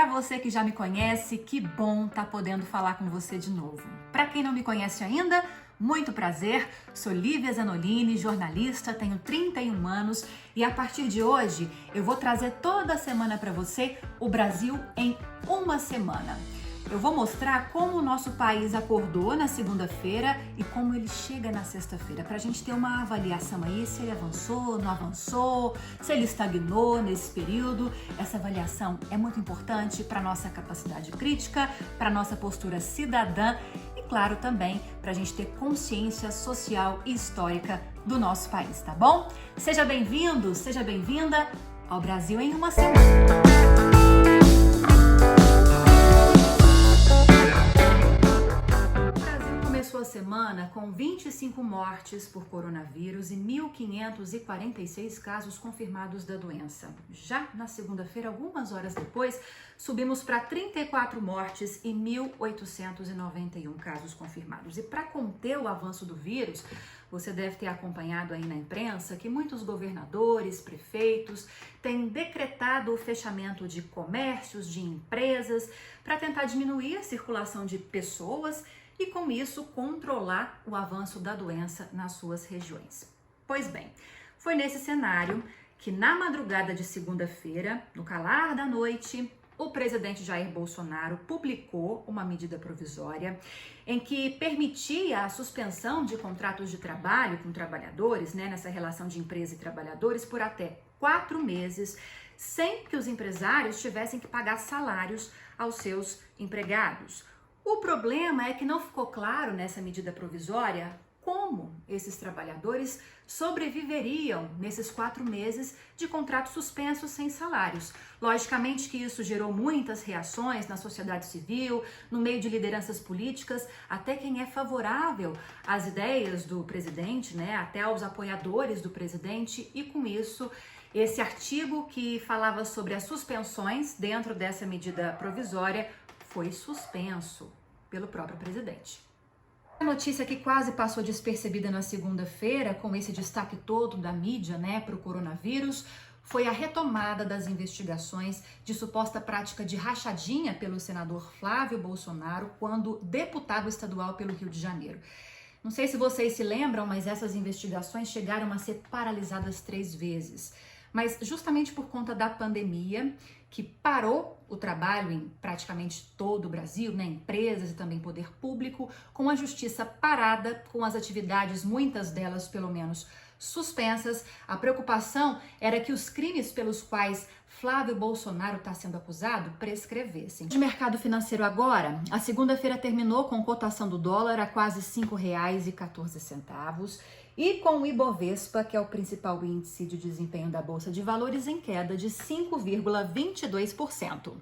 Para você que já me conhece, que bom estar podendo falar com você de novo. Para quem não me conhece ainda, muito prazer. Sou Lívia Zanolini, jornalista, tenho 31 anos e a partir de hoje eu vou trazer toda semana para você o Brasil em uma semana. Eu vou mostrar como o nosso país acordou na segunda-feira e como ele chega na sexta-feira, para a gente ter uma avaliação aí, se ele avançou, não avançou, se ele estagnou nesse período. Essa avaliação é muito importante para a nossa capacidade crítica, para a nossa postura cidadã e, claro, também para a gente ter consciência social e histórica do nosso país, tá bom? Seja bem-vindo, seja bem-vinda ao Brasil em uma semana. A semana com 25 mortes por coronavírus e 1.546 casos confirmados da doença. Já na segunda-feira, algumas horas depois, subimos para 34 mortes e 1.891 casos confirmados. E para conter o avanço do vírus, você deve ter acompanhado aí na imprensa que muitos governadores, prefeitos têm decretado o fechamento de comércios, de empresas, para tentar diminuir a circulação de pessoas e, com isso, controlar o avanço da doença nas suas regiões. Pois bem, foi nesse cenário que, na madrugada de segunda-feira, no calar da noite, o presidente Jair Bolsonaro publicou uma medida provisória em que permitia a suspensão de contratos de trabalho com trabalhadores, nessa relação de empresa e trabalhadores, por até 4 meses, sem que os empresários tivessem que pagar salários aos seus empregados. O problema é que não ficou claro nessa medida provisória como esses trabalhadores sobreviveriam nesses 4 meses de contratos suspensos sem salários. Logicamente que isso gerou muitas reações na sociedade civil, no meio de lideranças políticas, até quem é favorável às ideias do presidente, até aos apoiadores do presidente, e com isso esse artigo que falava sobre as suspensões dentro dessa medida provisória foi suspenso pelo próprio presidente. A notícia que quase passou despercebida na segunda-feira, com esse destaque todo da mídia, para o coronavírus, foi a retomada das investigações de suposta prática de rachadinha pelo senador Flávio Bolsonaro quando deputado estadual pelo Rio de Janeiro. Não sei se vocês se lembram, mas essas investigações chegaram a ser paralisadas 3 vezes. Mas justamente por conta da pandemia, que parou o trabalho em praticamente todo o Brasil, empresas e também poder público, com a justiça parada, com as atividades, muitas delas pelo menos, suspensas, a preocupação era que os crimes pelos quais Flávio Bolsonaro está sendo acusado prescrevessem. De mercado financeiro agora, a segunda-feira terminou com cotação do dólar a quase R$ 5,14 e com o Ibovespa, que é o principal índice de desempenho da Bolsa de Valores, em queda de 5,22%.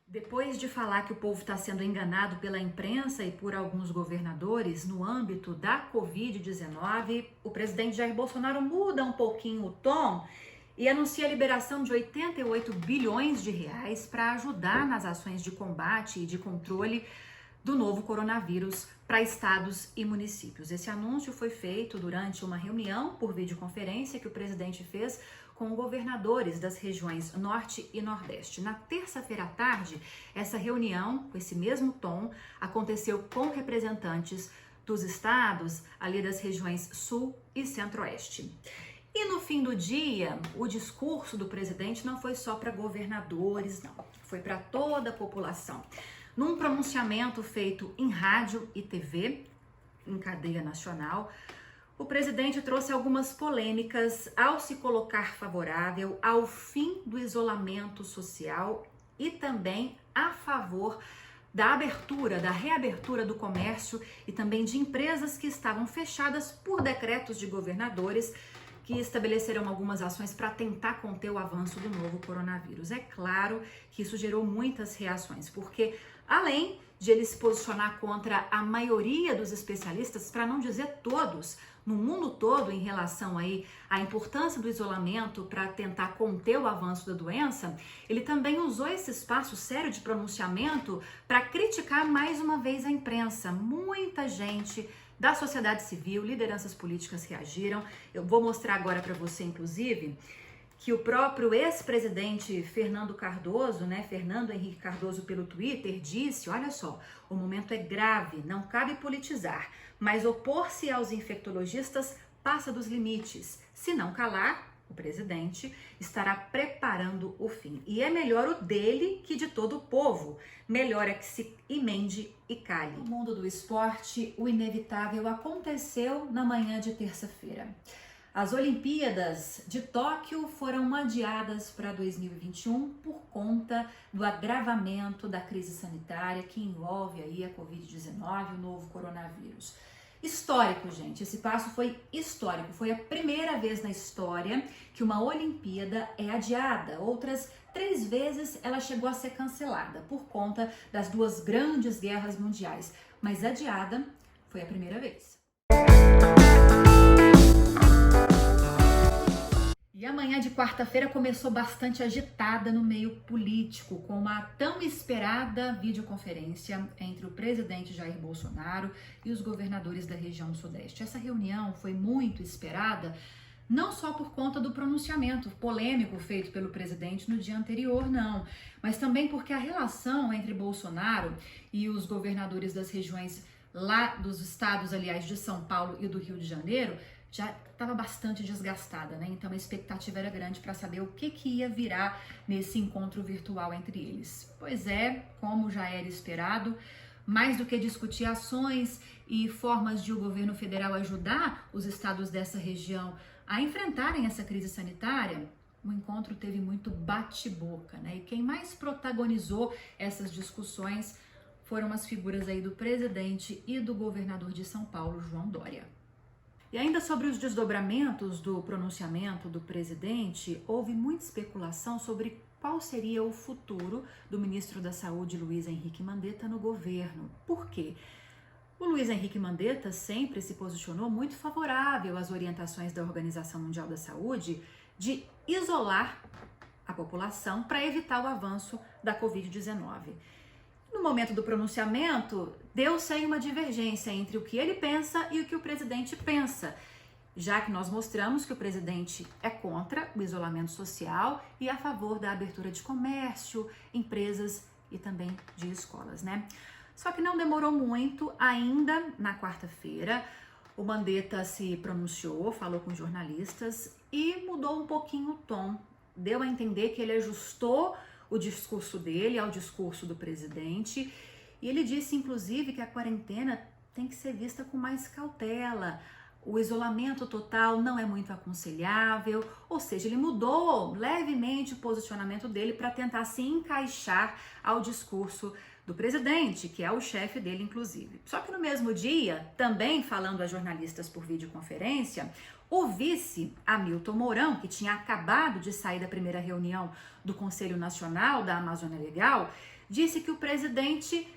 Depois de falar que o povo está sendo enganado pela imprensa e por alguns governadores no âmbito da Covid-19, o presidente Jair Bolsonaro muda um pouquinho o tom e anuncia a liberação de 88 bilhões de reais para ajudar nas ações de combate e de controle do novo coronavírus para estados e municípios. Esse anúncio foi feito durante uma reunião por videoconferência que o presidente fez com governadores das regiões Norte e Nordeste. Na terça-feira à tarde, essa reunião, com esse mesmo tom, aconteceu com representantes dos estados, ali das regiões Sul e Centro-Oeste. E no fim do dia, o discurso do presidente não foi só para governadores, não. Foi para toda a população. Num pronunciamento feito em rádio e TV, em cadeia nacional, o presidente trouxe algumas polêmicas ao se colocar favorável ao fim do isolamento social e também a favor da reabertura do comércio e também de empresas que estavam fechadas por decretos de governadores que estabeleceram algumas ações para tentar conter o avanço do novo coronavírus. É claro que isso gerou muitas reações, porque além de ele se posicionar contra a maioria dos especialistas, para não dizer todos, no mundo todo em relação aí à importância do isolamento para tentar conter o avanço da doença, ele também usou esse espaço sério de pronunciamento para criticar mais uma vez a imprensa. Muita gente da sociedade civil, lideranças políticas reagiram. Eu vou mostrar agora para você, inclusive, que o próprio ex-presidente Fernando Cardoso, Fernando Henrique Cardoso, pelo Twitter, disse: olha só, o momento é grave, não cabe politizar, mas opor-se aos infectologistas passa dos limites. Se não calar, o presidente estará preparando o fim. E é melhor o dele que de todo o povo. Melhor é que se emende e cale. No mundo do esporte, o inevitável aconteceu na manhã de terça-feira. As Olimpíadas de Tóquio foram adiadas para 2021 por conta do agravamento da crise sanitária que envolve aí a Covid-19, o novo coronavírus. Histórico, gente, esse passo foi histórico, foi a primeira vez na história que uma Olimpíada é adiada. Outras 3 vezes ela chegou a ser cancelada por conta das 2 grandes guerras mundiais, mas adiada foi a primeira vez. E a manhã de quarta-feira começou bastante agitada no meio político, com uma tão esperada videoconferência entre o presidente Jair Bolsonaro e os governadores da região sudeste. Essa reunião foi muito esperada, não só por conta do pronunciamento polêmico feito pelo presidente no dia anterior, não, mas também porque a relação entre Bolsonaro e os governadores das regiões lá dos estados, aliás, de São Paulo e do Rio de Janeiro, já estava bastante desgastada, Então a expectativa era grande para saber o que ia virar nesse encontro virtual entre eles. Pois é, como já era esperado, mais do que discutir ações e formas de o governo federal ajudar os estados dessa região a enfrentarem essa crise sanitária, o encontro teve muito bate-boca, E quem mais protagonizou essas discussões foram as figuras aí do presidente e do governador de São Paulo, João Dória. E ainda sobre os desdobramentos do pronunciamento do presidente, houve muita especulação sobre qual seria o futuro do ministro da Saúde, Luiz Henrique Mandetta, no governo. Por quê? O Luiz Henrique Mandetta sempre se posicionou muito favorável às orientações da Organização Mundial da Saúde de isolar a população para evitar o avanço da Covid-19. No momento do pronunciamento, deu-se aí uma divergência entre o que ele pensa e o que o presidente pensa, já que nós mostramos que o presidente é contra o isolamento social e a favor da abertura de comércio, empresas e também de escolas, Só que não demorou muito, ainda na quarta-feira, o Mandetta se pronunciou, falou com jornalistas e mudou um pouquinho o tom. Deu a entender que ele ajustou o discurso dele ao discurso do presidente, e ele disse, inclusive, que a quarentena tem que ser vista com mais cautela. O isolamento total não é muito aconselhável, ou seja, ele mudou levemente o posicionamento dele para tentar se encaixar ao discurso do presidente, que é o chefe dele, inclusive. Só que no mesmo dia, também falando a jornalistas por videoconferência, o vice Hamilton Mourão, que tinha acabado de sair da primeira reunião do Conselho Nacional da Amazônia Legal, disse que o presidente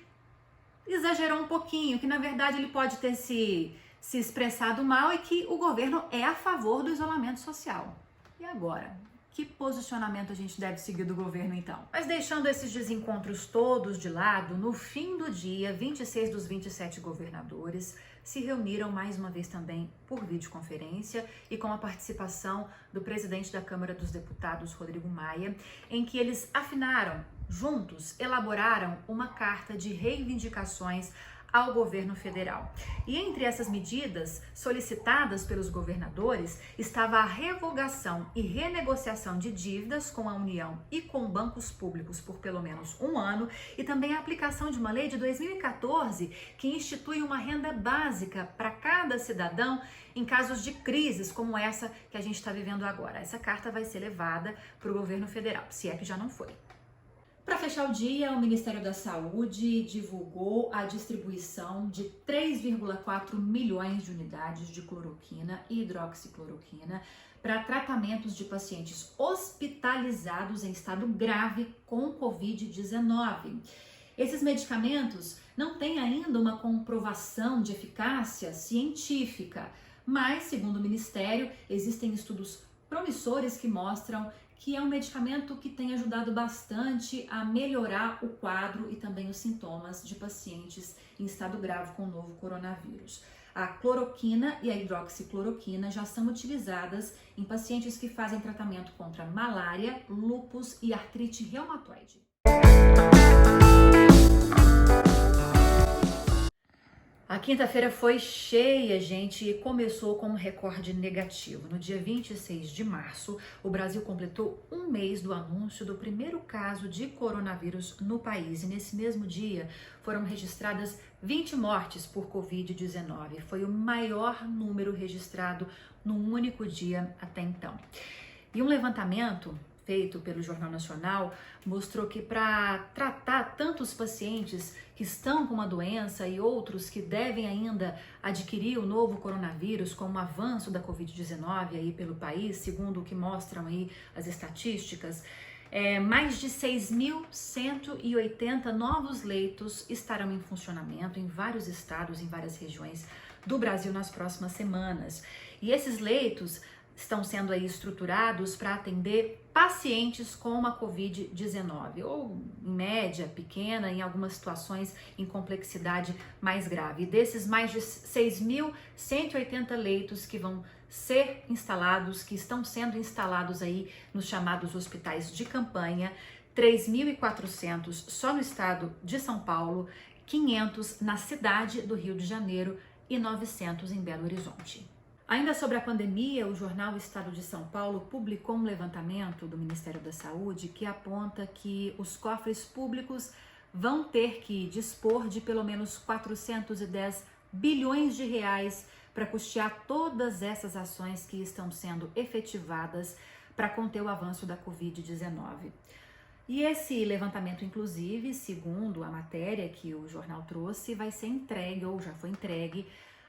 exagerou um pouquinho, que na verdade ele pode ter se expressado mal e que o governo é a favor do isolamento social. E agora? Que posicionamento a gente deve seguir do governo, então? Mas deixando esses desencontros todos de lado, no fim do dia, 26 dos 27 governadores se reuniram mais uma vez também por videoconferência e com a participação do presidente da Câmara dos Deputados, Rodrigo Maia, em que eles afinaram, juntos, elaboraram uma carta de reivindicações ao governo federal. E entre essas medidas solicitadas pelos governadores estava a revogação e renegociação de dívidas com a União e com bancos públicos por pelo menos 1 ano e também a aplicação de uma lei de 2014 que institui uma renda básica para cada cidadão em casos de crises como essa que a gente está vivendo agora. Essa carta vai ser levada para o governo federal, se é que já não foi. Para fechar o dia, o Ministério da Saúde divulgou a distribuição de 3,4 milhões de unidades de cloroquina e hidroxicloroquina para tratamentos de pacientes hospitalizados em estado grave com Covid-19. Esses medicamentos não têm ainda uma comprovação de eficácia científica, mas, segundo o Ministério, existem estudos promissores que mostram que é um medicamento que tem ajudado bastante a melhorar o quadro e também os sintomas de pacientes em estado grave com o novo coronavírus. A cloroquina e a hidroxicloroquina já são utilizadas em pacientes que fazem tratamento contra malária, lúpus e artrite reumatoide. A quinta-feira foi cheia, gente, e começou com um recorde negativo. No dia 26 de março, o Brasil completou um mês do anúncio do primeiro caso de coronavírus no país. E nesse mesmo dia, foram registradas 20 mortes por Covid-19. Foi o maior número registrado num único dia até então. E um levantamento feito pelo Jornal Nacional mostrou que para tratar tantos pacientes que estão com uma doença e outros que devem ainda adquirir o novo coronavírus com o avanço da Covid-19 aí pelo país, segundo o que mostram aí as estatísticas, mais de 6.180 novos leitos estarão em funcionamento em vários estados, em várias regiões do Brasil nas próximas semanas. E esses leitos estão sendo aí estruturados para atender pacientes com a Covid-19, ou em média, pequena, em algumas situações em complexidade mais grave. E desses mais de 6.180 leitos que vão ser instalados, que estão sendo instalados aí nos chamados hospitais de campanha, 3.400 só no estado de São Paulo, 500 na cidade do Rio de Janeiro e 900 em Belo Horizonte. Ainda sobre a pandemia, o jornal Estado de São Paulo publicou um levantamento do Ministério da Saúde que aponta que os cofres públicos vão ter que dispor de pelo menos 410 bilhões de reais para custear todas essas ações que estão sendo efetivadas para conter o avanço da Covid-19. E esse levantamento, inclusive, segundo a matéria que o jornal trouxe, vai ser entregue ou já foi entregue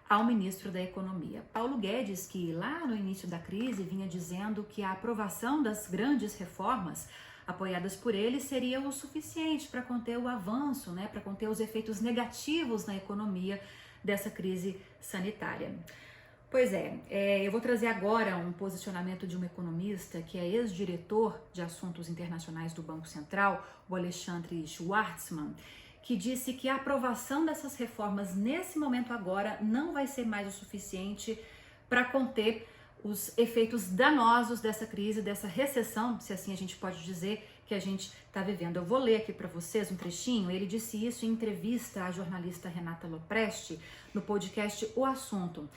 ao ministro da Economia, Paulo Guedes, que lá no início da crise vinha dizendo que a aprovação das grandes reformas apoiadas por ele seria o suficiente para conter o avanço, para conter os efeitos negativos na economia dessa crise sanitária. Pois eu vou trazer agora um posicionamento de um economista que é ex-diretor de assuntos internacionais do Banco Central, o Alexandre Schwartzman, que disse que a aprovação dessas reformas nesse momento agora não vai ser mais o suficiente para conter os efeitos danosos dessa crise, dessa recessão, se assim a gente pode dizer, que a gente está vivendo. Eu vou ler aqui para vocês um trechinho. Ele disse isso em entrevista à jornalista Renata Lopresti no podcast O Assunto.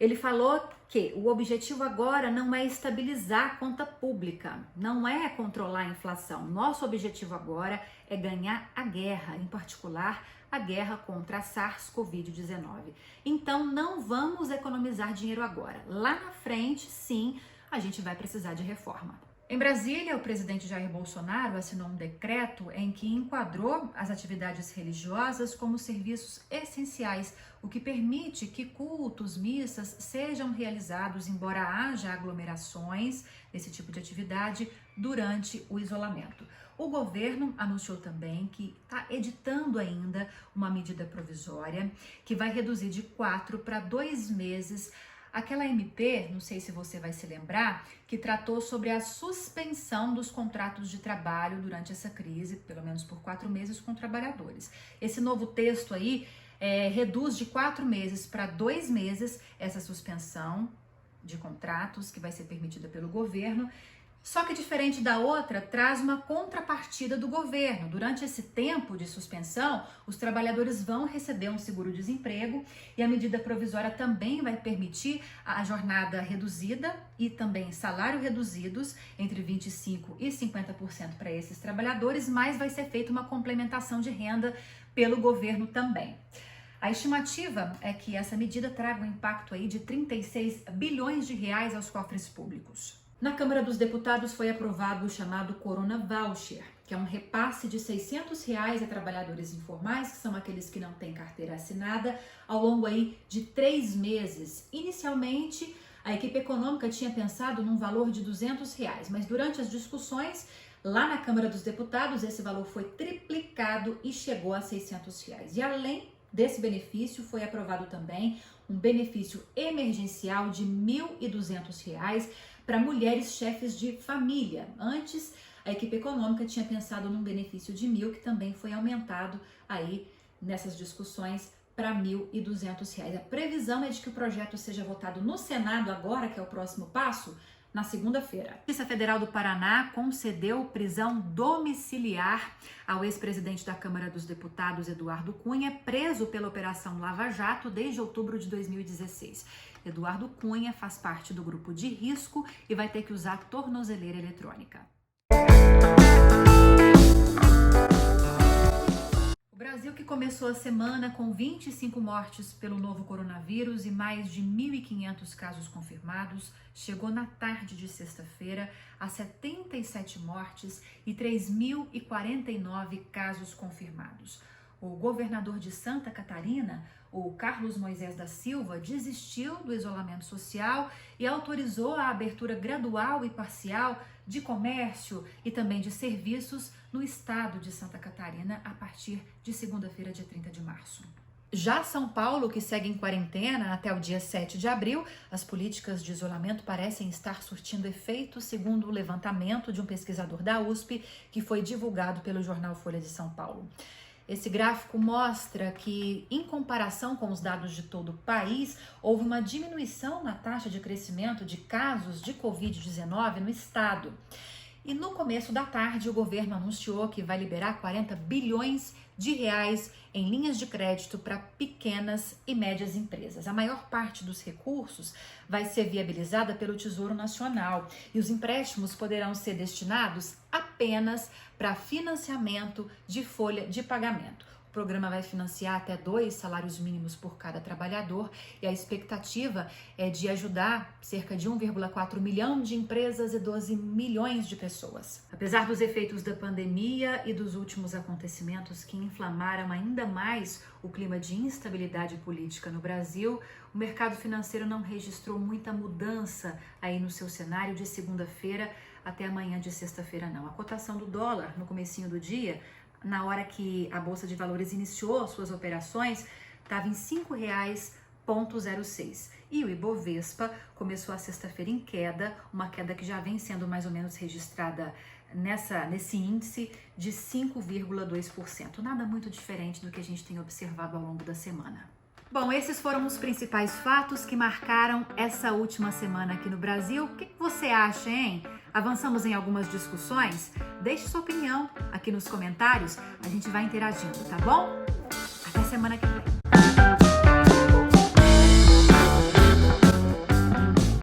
Ele falou que o objetivo agora não é estabilizar a conta pública, não é controlar a inflação. Nosso objetivo agora é ganhar a guerra, em particular a guerra contra a SARS-CoV-19. Então não vamos economizar dinheiro agora. Lá na frente, sim, a gente vai precisar de reforma. Em Brasília, o presidente Jair Bolsonaro assinou um decreto em que enquadrou as atividades religiosas como serviços essenciais, o que permite que cultos, missas sejam realizados, embora haja aglomerações desse tipo de atividade durante o isolamento. O governo anunciou também que está editando ainda uma medida provisória que vai reduzir de 4 para 2 meses aquela MP, não sei se você vai se lembrar, que tratou sobre a suspensão dos contratos de trabalho durante essa crise, pelo menos por 4 meses, com trabalhadores. Esse novo texto aí reduz de 4 meses para 2 meses essa suspensão de contratos que vai ser permitida pelo governo. Só que diferente da outra, traz uma contrapartida do governo. Durante esse tempo de suspensão, os trabalhadores vão receber um seguro-desemprego e a medida provisória também vai permitir a jornada reduzida e também salário reduzidos entre 25% e 50% para esses trabalhadores, mas vai ser feita uma complementação de renda pelo governo também. A estimativa é que essa medida traga um impacto aí de 36 bilhões de reais aos cofres públicos. Na Câmara dos Deputados foi aprovado o chamado Corona Voucher, que é um repasse de R$ 600 a trabalhadores informais, que são aqueles que não têm carteira assinada, ao longo aí de 3 meses. Inicialmente, a equipe econômica tinha pensado num valor de R$ 200, mas durante as discussões, lá na Câmara dos Deputados, esse valor foi triplicado e chegou a R$ 600. E além desse benefício, foi aprovado também um benefício emergencial de R$ 1.200 para mulheres chefes de família. Antes, a equipe econômica tinha pensado num benefício de R$ 1.000, que também foi aumentado aí nessas discussões para R$ 1.200. A previsão é de que o projeto seja votado no Senado agora, que é o próximo passo, na segunda-feira. A Justiça Federal do Paraná concedeu prisão domiciliar ao ex-presidente da Câmara dos Deputados, Eduardo Cunha, preso pela Operação Lava Jato desde outubro de 2016. Eduardo Cunha faz parte do grupo de risco e vai ter que usar tornozeleira eletrônica. O Brasil, que começou a semana com 25 mortes pelo novo coronavírus e mais de 1.500 casos confirmados, chegou na tarde de sexta-feira a 77 mortes e 3.049 casos confirmados. O governador de Santa Catarina, o Carlos Moisés da Silva, desistiu do isolamento social e autorizou a abertura gradual e parcial de comércio e também de serviços no estado de Santa Catarina a partir de segunda-feira, dia 30 de março. Já São Paulo, que segue em quarentena até o dia 7 de abril, as políticas de isolamento parecem estar surtindo efeito, segundo o levantamento de um pesquisador da USP, que foi divulgado pelo jornal Folha de São Paulo. Esse gráfico mostra que, em comparação com os dados de todo o país, houve uma diminuição na taxa de crescimento de casos de Covid-19 no estado. E no começo da tarde, o governo anunciou que vai liberar 40 bilhões de reais em linhas de crédito para pequenas e médias empresas. A maior parte dos recursos vai ser viabilizada pelo Tesouro Nacional e os empréstimos poderão ser destinados apenas para financiamento de folha de pagamento. O programa vai financiar até 2 salários mínimos por cada trabalhador e a expectativa é de ajudar cerca de 1,4 milhão de empresas e 12 milhões de pessoas. Apesar dos efeitos da pandemia e dos últimos acontecimentos que inflamaram ainda mais o clima de instabilidade política no Brasil, o mercado financeiro não registrou muita mudança aí no seu cenário de segunda-feira até amanhã de sexta-feira não. A cotação do dólar no comecinho do dia, na hora que a Bolsa de Valores iniciou suas operações, estava em R$ 5,06. E o Ibovespa começou a sexta-feira em queda, uma queda que já vem sendo mais ou menos registrada nesse índice de 5,2%. Nada muito diferente do que a gente tem observado ao longo da semana. Bom, esses foram os principais fatos que marcaram essa última semana aqui no Brasil. O que você acha, hein? Avançamos em algumas discussões? Deixe sua opinião aqui nos comentários, a gente vai interagindo, tá bom? Até semana que vem.